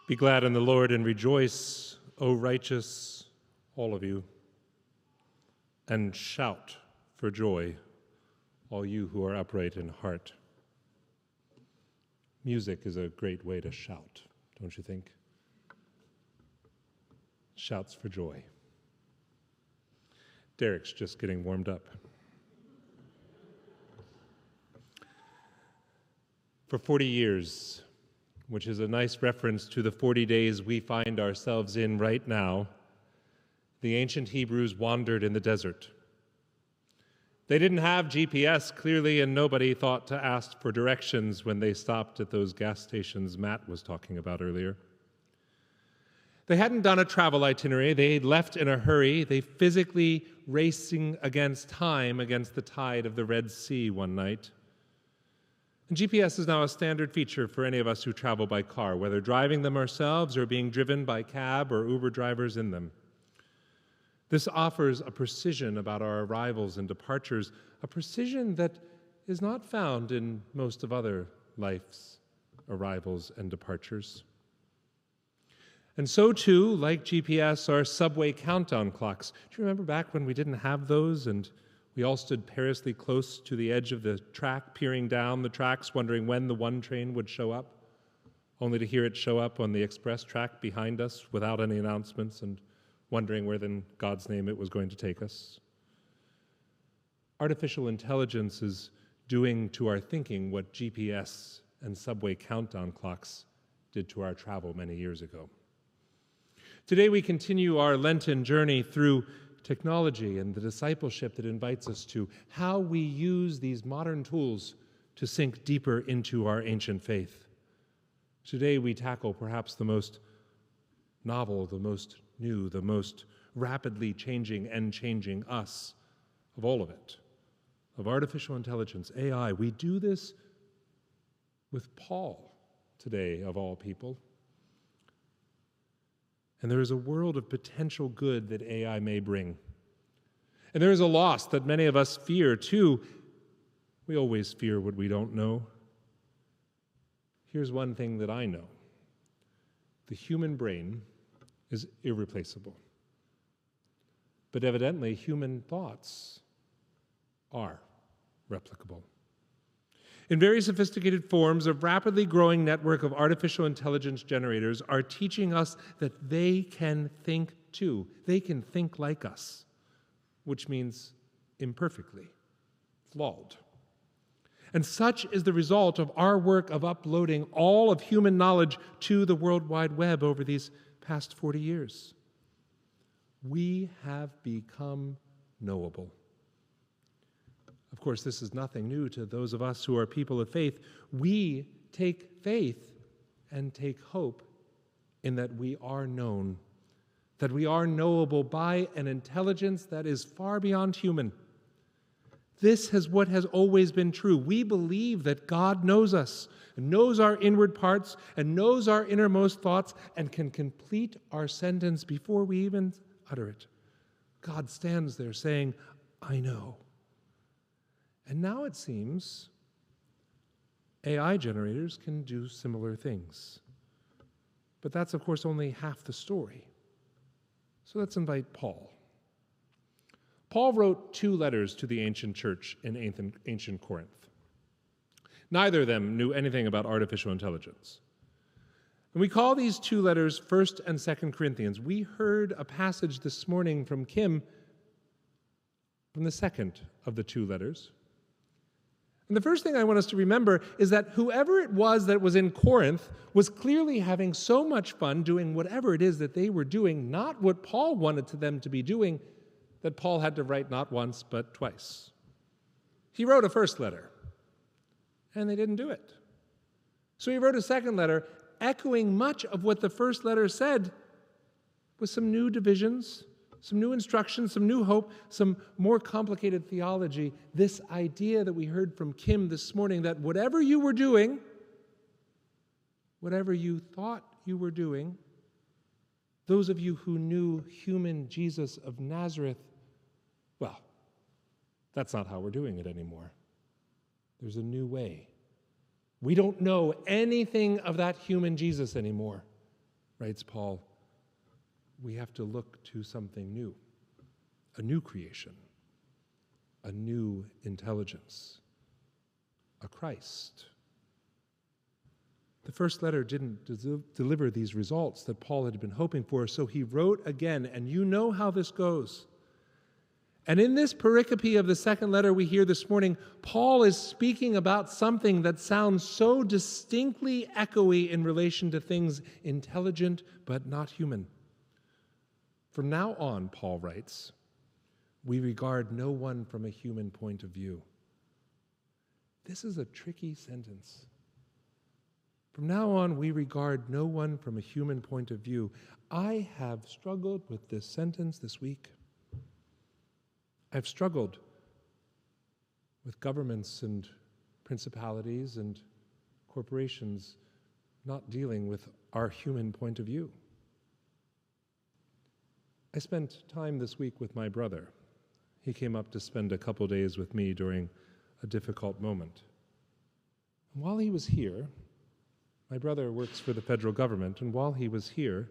Be glad in the Lord and rejoice, O righteous, all of you, and shout for joy, all you who are upright in heart. Music is a great way to shout, don't you think? Shouts for joy. Derek's just getting warmed up. For 40 years, which is a nice reference to the 40 days we find ourselves in right now, the ancient Hebrews wandered in the desert. They didn't have GPS, clearly, and nobody thought to ask for directions when they stopped at those gas stations Matt was talking about earlier. They hadn't done a travel itinerary. They left in a hurry. They physically racing against time, against the tide of the Red Sea one night. And GPS is now a standard feature for any of us who travel by car, whether driving them ourselves or being driven by cab or Uber drivers in them. This offers a precision about our arrivals and departures, a precision that is not found in most of other life's arrivals and departures. And so too, like GPS, are subway countdown clocks. Do you remember back when we didn't have those and we all stood perilously close to the edge of the track, peering down the tracks, wondering when the one train would show up, only to hear it show up on the express track behind us without any announcements and wondering where in God's name it was going to take us? Artificial intelligence is doing to our thinking what GPS and subway countdown clocks did to our travel many years ago. Today we continue our Lenten journey through technology and the discipleship that invites us to how we use these modern tools to sink deeper into our ancient faith. Today we tackle perhaps the most novel, the most new, the most rapidly changing and changing us of all of it, of artificial intelligence, AI. We do this with Paul today, of all people. And there is a world of potential good that AI may bring. And there is a loss that many of us fear, too. We always fear what we don't know. Here's one thing that I know. The human brain is irreplaceable. But evidently, human thoughts are replicable. In very sophisticated forms, a rapidly growing network of artificial intelligence generators are teaching us that they can think too. They can think like us, which means imperfectly, flawed. And such is the result of our work of uploading all of human knowledge to the World Wide Web over these past 40 years. We have become knowable. Of course, this is nothing new to those of us who are people of faith. We take faith and take hope in that we are known, that we are knowable by an intelligence that is far beyond human. This is what has always been true. We believe that God knows us, and knows our inward parts, and knows our innermost thoughts, and can complete our sentence before we even utter it. God stands there saying, I know. And now it seems AI generators can do similar things. But that's, of course, only half the story. So let's invite Paul. Paul wrote 2 letters to the ancient church in ancient Corinth. Neither of them knew anything about artificial intelligence. And we call these 2 letters 1st and 2nd Corinthians. We heard a passage this morning from Kim from the second of the 2 letters. And the first thing I want us to remember is that whoever it was that was in Corinth was clearly having so much fun doing whatever it is that they were doing, not what Paul wanted them to be doing, that Paul had to write not once but twice. He wrote a first letter, and they didn't do it. So he wrote a second letter, echoing much of what the first letter said, with some new divisions, some new instructions, some new hope, some more complicated theology. This idea that we heard from Kim this morning, that whatever you were doing, whatever you thought you were doing, those of you who knew human Jesus of Nazareth, well, that's not how we're doing it anymore. There's a new way. We don't know anything of that human Jesus anymore. writes Paul, we have to look to something new, a new creation, a new intelligence, a Christ. The first letter didn't deliver these results that Paul had been hoping for, so he wrote again, and you know how this goes. And in this pericope of the second letter we hear this morning, Paul is speaking about something that sounds so distinctly echoey in relation to things intelligent but not human. From now on, Paul writes, we regard no one from a human point of view. This is a tricky sentence. From now on, we regard no one from a human point of view. I have struggled with this sentence this week. I've struggled with governments and principalities and corporations not dealing with our human point of view. I spent time this week with my brother. He came up to spend a couple days with me during a difficult moment. And while he was here, my brother works for the federal government, and while he was here,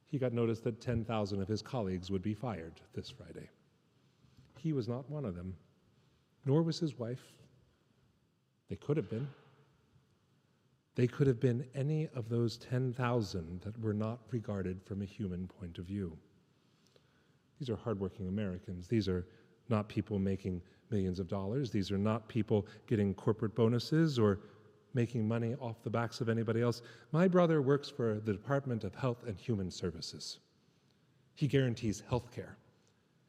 he got notice that 10,000 of his colleagues would be fired this Friday. He was not one of them, nor was his wife. They could have been. They could have been any of those 10,000 that were not regarded from a human point of view. These are hardworking Americans. These are not people making millions of dollars. These are not people getting corporate bonuses or making money off the backs of anybody else. My brother works for the Department of Health and Human Services. He guarantees health care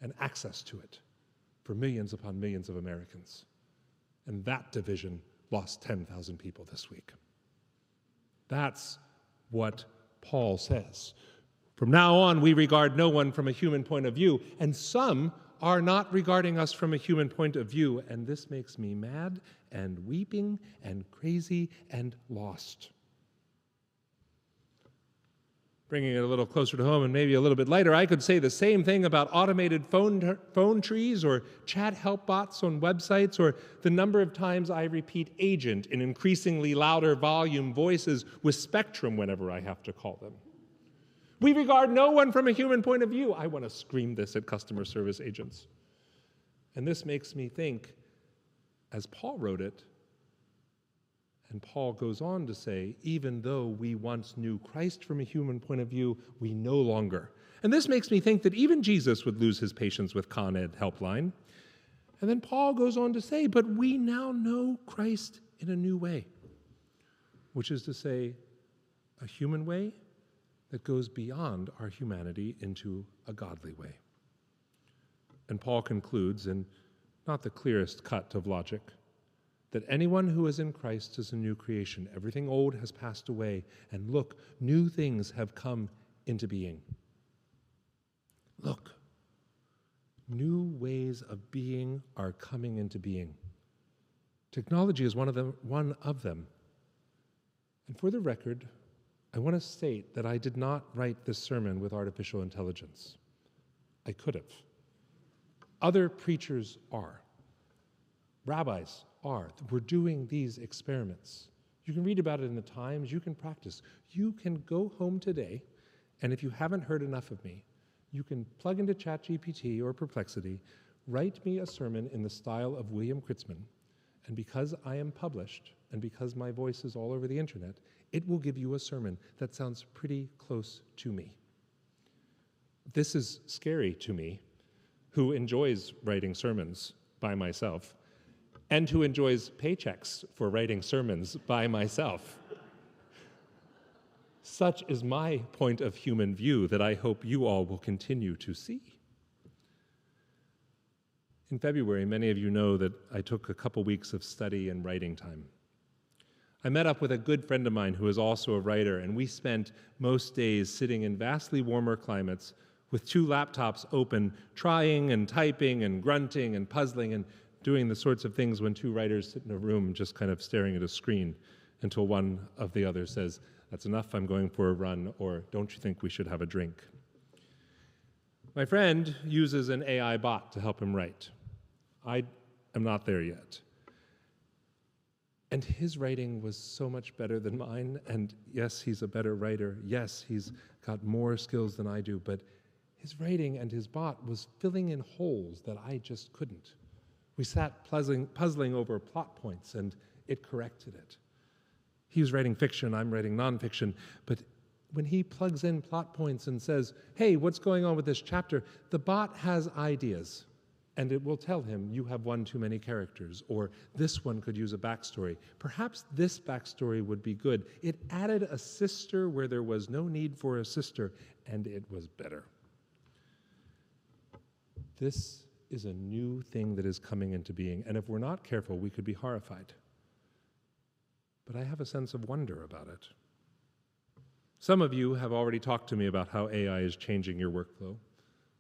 and access to it for millions upon millions of Americans. And that division lost 10,000 people this week. That's what Paul says. From now on, we regard no one from a human point of view, and some are not regarding us from a human point of view, and this makes me mad and weeping and crazy and lost. Bringing it a little closer to home and maybe a little bit lighter, I could say the same thing about automated phone trees or chat help bots on websites or the number of times I repeat agent in increasingly louder volume voices with spectrum whenever I have to call them. We regard no one from a human point of view. I want to scream this at customer service agents. And this makes me think, as Paul wrote it, and Paul goes on to say, even though we once knew Christ from a human point of view, we no longer. And this makes me think that even Jesus would lose his patience with Con Ed helpline. And then Paul goes on to say, but we now know Christ in a new way, which is to say, a human way that goes beyond our humanity into a godly way. And Paul concludes, in not the clearest cut of logic, that anyone who is in Christ is a new creation. Everything old has passed away, and look, new things have come into being. Look, new ways of being are coming into being. Technology is one of them. And for the record, I want to state that I did not write this sermon with artificial intelligence. I could have. Other preachers are. Rabbis are. We're doing these experiments. You can read about it in the Times. You can practice. You can go home today, and if you haven't heard enough of me, you can plug into ChatGPT or Perplexity, write me a sermon in the style of William Critzman, and because I am published, and because my voice is all over the internet, it will give you a sermon that sounds pretty close to me. This is scary to me, who enjoys writing sermons by myself, and who enjoys paychecks for writing sermons by myself. Such is my point of human view that I hope you all will continue to see. In February, many of you know that I took a couple weeks of study and writing time. I met up with a good friend of mine who is also a writer, and we spent most days sitting in vastly warmer climates with 2 laptops open, trying and typing and grunting and puzzling and doing the sorts of things when 2 writers sit in a room just kind of staring at a screen until one of the others says, "That's enough, I'm going for a run," or "Don't you think we should have a drink?" My friend uses an AI bot to help him write. I am not there yet. And his writing was so much better than mine. And yes, he's a better writer. Yes, he's got more skills than I do. But his writing and his bot was filling in holes that I just couldn't. We sat puzzling over plot points, and it corrected it. He was writing fiction, I'm writing nonfiction. But when he plugs in plot points and says, hey, what's going on with this chapter? The bot has ideas. And it will tell him, you have one too many characters, or this one could use a backstory. Perhaps this backstory would be good. It added a sister where there was no need for a sister, and it was better. This is a new thing that is coming into being, and if we're not careful, we could be horrified. But I have a sense of wonder about it. Some of you have already talked to me about how AI is changing your workflow.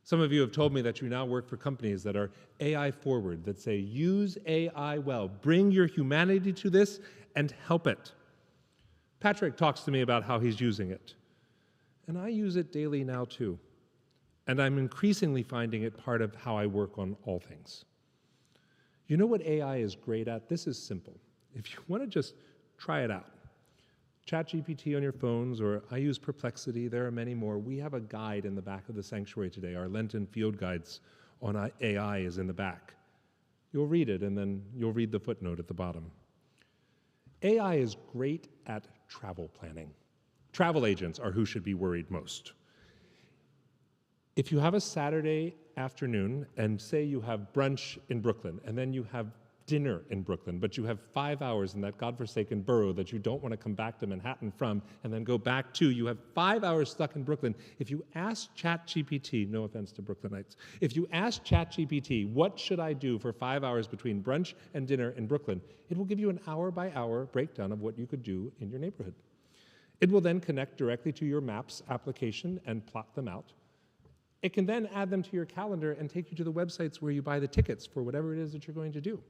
Some of you have told me that you now work for companies that are AI forward, that say, use AI well, bring your humanity to this and help it. Patrick talks to me about how he's using it. And I use it daily now too. And I'm increasingly finding it part of how I work on all things. You know what AI is great at? This is simple. If you want to just try it out, ChatGPT on your phones, or I use Perplexity, there are many more. We have a guide in the back of the sanctuary today. Our Lenten field guides on AI is in the back. You'll read it, and then you'll read the footnote at the bottom. AI is great at travel planning. Travel agents are who should be worried most. If you have a Saturday afternoon, and say you have brunch in Brooklyn, and then you have dinner in Brooklyn, but you have 5 hours in that godforsaken borough that you don't want to come back to Manhattan from and then go back to, you have 5 hours stuck in Brooklyn. If you ask ChatGPT, no offense to Brooklynites, if you ask ChatGPT, what should I do for 5 hours between brunch and dinner in Brooklyn, it will give you an hour-by-hour breakdown of what you could do in your neighborhood. It will then connect directly to your Maps application and plot them out. It can then add them to your calendar and take you to the websites where you buy the tickets for whatever it is that you're going to do.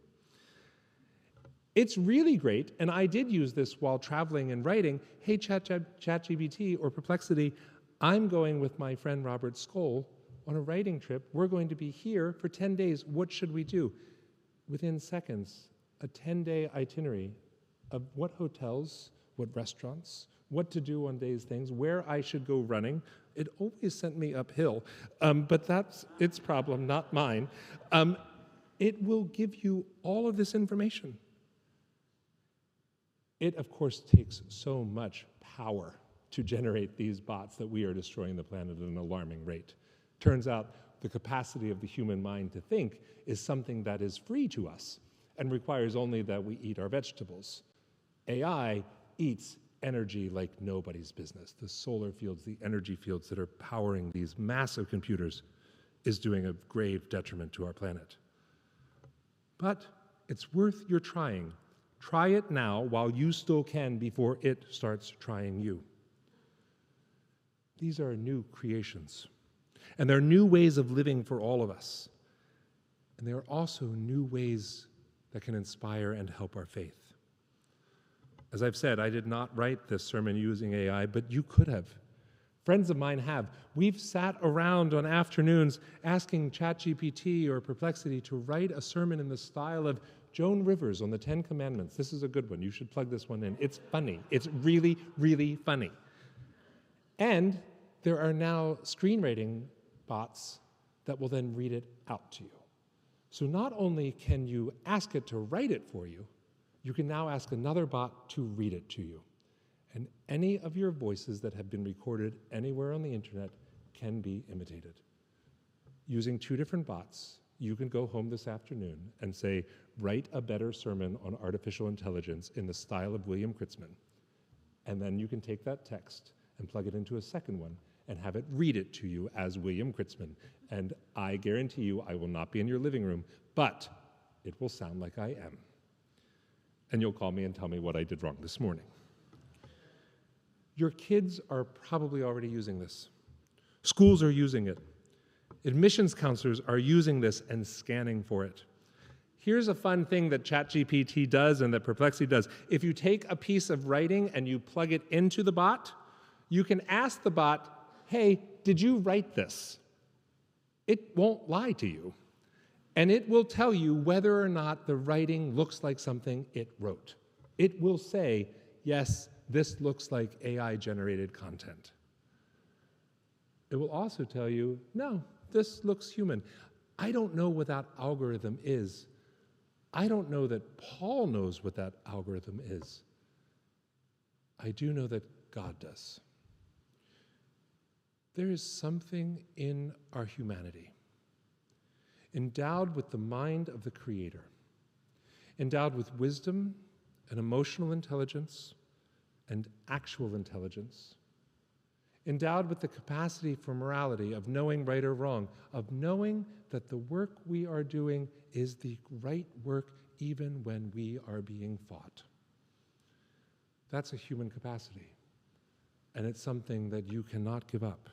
It's really great, and I did use this while traveling and writing. Hey, ChatGPT or Perplexity, I'm going with my friend Robert Skoll on a writing trip. We're going to be here for 10 days. What should we do? Within seconds, a 10-day itinerary of what hotels, what restaurants, what to do on days things, where I should go running. It always sent me uphill, but that's its problem, not mine. It will give you all of this information. It, of course, takes so much power to generate these bots that we are destroying the planet at an alarming rate. Turns out the capacity of the human mind to think is something that is free to us and requires only that we eat our vegetables. AI eats energy like nobody's business. The solar fields, the energy fields that are powering these massive computers is doing a grave detriment to our planet. But it's worth your trying. Try it now while you still can before it starts trying you. These are new creations, and they're new ways of living for all of us. And they are also new ways that can inspire and help our faith. As I've said, I did not write this sermon using AI, but you could have. Friends of mine have. We've sat around on afternoons asking ChatGPT or Perplexity to write a sermon in the style of Joan Rivers on the 10 Commandments. This is a good one. You should plug this one in. It's funny. It's really, really funny. And there are now screenwriting bots that will then read it out to you. So not only can you ask it to write it for you, you can now ask another bot to read it to you. And any of your voices that have been recorded anywhere on the internet can be imitated. Using 2 different bots, you can go home this afternoon and say, write a better sermon on artificial intelligence in the style of William Critzman. And then you can take that text and plug it into a second one and have it read it to you as William Critzman. And I guarantee you I will not be in your living room, but it will sound like I am. And you'll call me and tell me what I did wrong this morning. Your kids are probably already using this. Schools are using it. Admissions counselors are using this and scanning for it. Here's a fun thing that ChatGPT does and that Perplexity does. If you take a piece of writing and you plug it into the bot, you can ask the bot, hey, did you write this? It won't lie to you. And it will tell you whether or not the writing looks like something it wrote. It will say, yes, this looks like AI-generated content. It will also tell you, no, this looks human. I don't know what that algorithm is. I don't know that Paul knows what that algorithm is. I do know that God does. There is something in our humanity, endowed with the mind of the Creator, endowed with wisdom and emotional intelligence and actual intelligence, endowed with the capacity for morality, of knowing right or wrong, of knowing that the work we are doing is the right work even when we are being fought. That's a human capacity, and it's something that you cannot give up.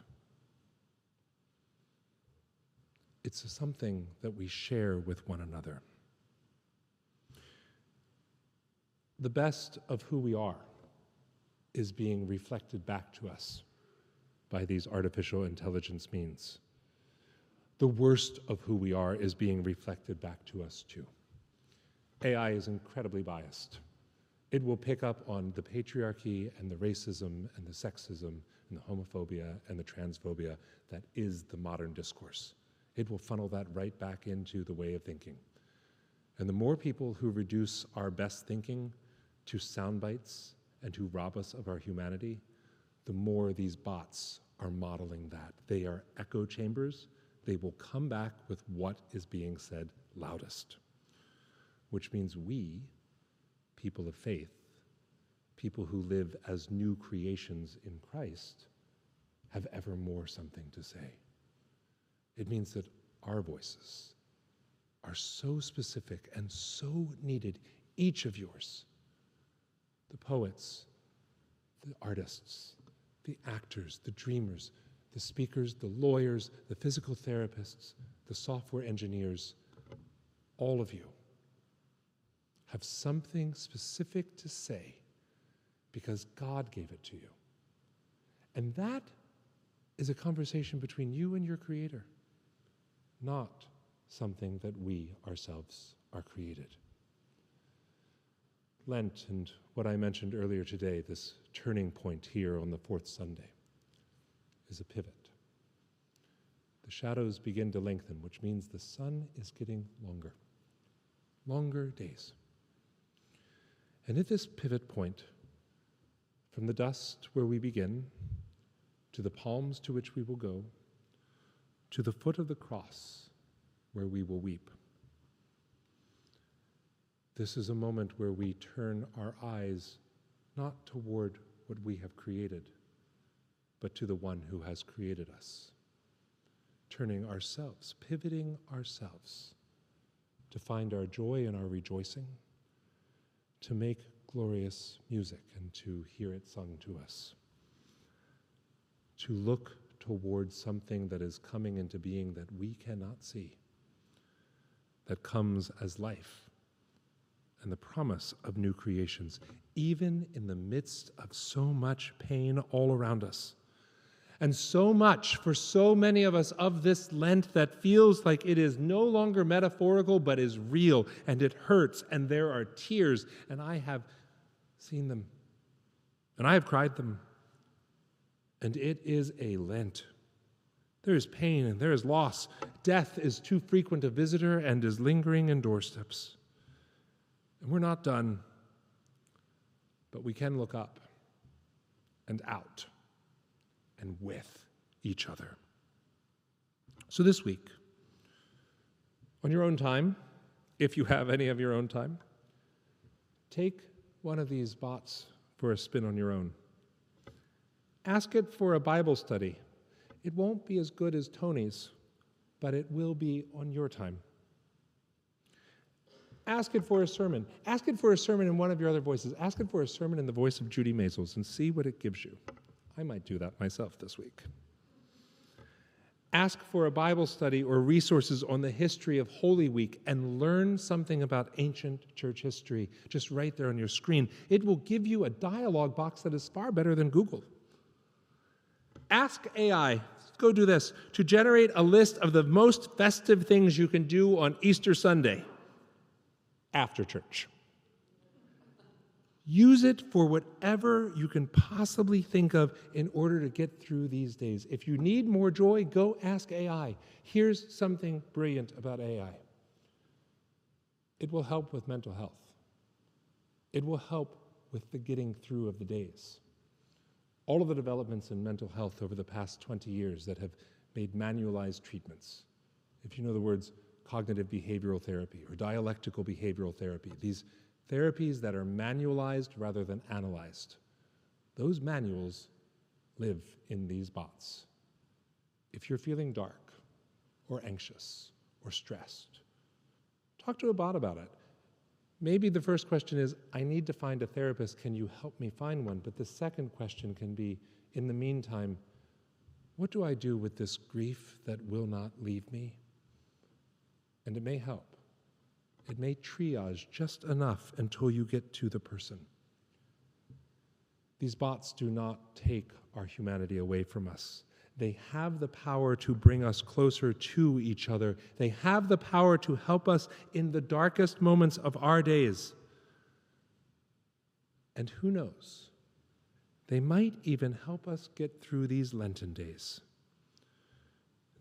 It's something that we share with one another. The best of who we are is being reflected back to us by these artificial intelligence means. The worst of who we are is being reflected back to us too. AI is incredibly biased. It will pick up on the patriarchy and the racism and the sexism and the homophobia and the transphobia that is the modern discourse. It will funnel that right back into the way of thinking. And the more people who reduce our best thinking to sound bites and to rob us of our humanity, the more these bots are modeling that. They are echo chambers. They will come back with what is being said loudest, which means we, people of faith, people who live as new creations in Christ, have ever more something to say. It means that our voices are so specific and so needed, each of yours, the poets, the artists, the actors, the dreamers, the speakers, the lawyers, the physical therapists, the software engineers, all of you have something specific to say because God gave it to you. And that is a conversation between you and your Creator, not something that we ourselves are created. Lent and what I mentioned earlier today, this turning point here on the fourth Sunday, is a pivot. The shadows begin to lengthen, which means the sun is getting longer days. And at this pivot point, from the dust where we begin, to the palms to which we will go, to the foot of the cross where we will weep. This is a moment where we turn our eyes not toward what we have created, but to the one who has created us. Turning ourselves, pivoting ourselves to find our joy and our rejoicing, to make glorious music and to hear it sung to us, to look towards something that is coming into being that we cannot see, that comes as life and the promise of new creations, even in the midst of so much pain all around us. And so much for so many of us of this Lent that feels like it is no longer metaphorical, but is real, and it hurts, and there are tears, and I have seen them, and I have cried them, and it is a Lent. There is pain, and there is loss. Death is too frequent a visitor and is lingering in doorsteps. And we're not done, but we can look up and out and with each other. So this week, on your own time, if you have any of your own time, take one of these bots for a spin on your own. Ask it for a Bible study. It won't be as good as Tony's, but it will be on your time. Ask it for a sermon. Ask it for a sermon in one of your other voices. Ask it for a sermon in the voice of Judy Maisels and see what it gives you. I might do that myself this week. Ask for a Bible study or resources on the history of Holy Week and learn something about ancient church history, just right there on your screen. It will give you a dialogue box that is far better than Google. Ask AI, go do this, to generate a list of the most festive things you can do on Easter Sunday after church. Use it for whatever you can possibly think of in order to get through these days. If you need more joy, go ask AI. Here's something brilliant about AI. It will help with mental health. It will help with the getting through of the days. All of the developments in mental health over the past 20 years that have made manualized treatments, if you know the words cognitive behavioral therapy or dialectical behavioral therapy, these therapies that are manualized rather than analyzed, those manuals live in these bots. If you're feeling dark or anxious or stressed, talk to a bot about it. Maybe the first question is, I need to find a therapist, can you help me find one? But the second question can be, in the meantime, what do I do with this grief that will not leave me? And it may help. It may triage just enough until you get to the person. These bots do not take our humanity away from us. They have the power to bring us closer to each other. They have the power to help us in the darkest moments of our days. And who knows, they might even help us get through these Lenten days.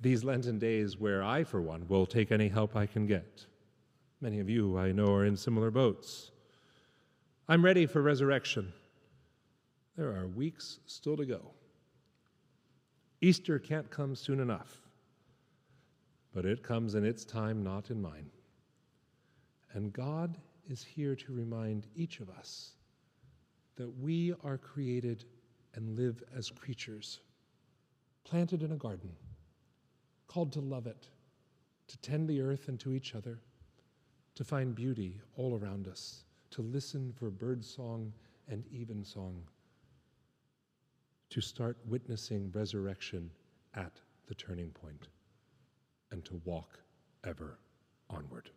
These Lenten days where I, for one, will take any help I can get. Many of you, I know, are in similar boats. I'm ready for resurrection. There are weeks still to go. Easter can't come soon enough, but it comes in its time, not in mine. And God is here to remind each of us that we are created and live as creatures, planted in a garden, called to love it, to tend the earth and to each other, to find beauty all around us, to listen for bird song and evensong, to start witnessing resurrection at the turning point, and to walk ever onward.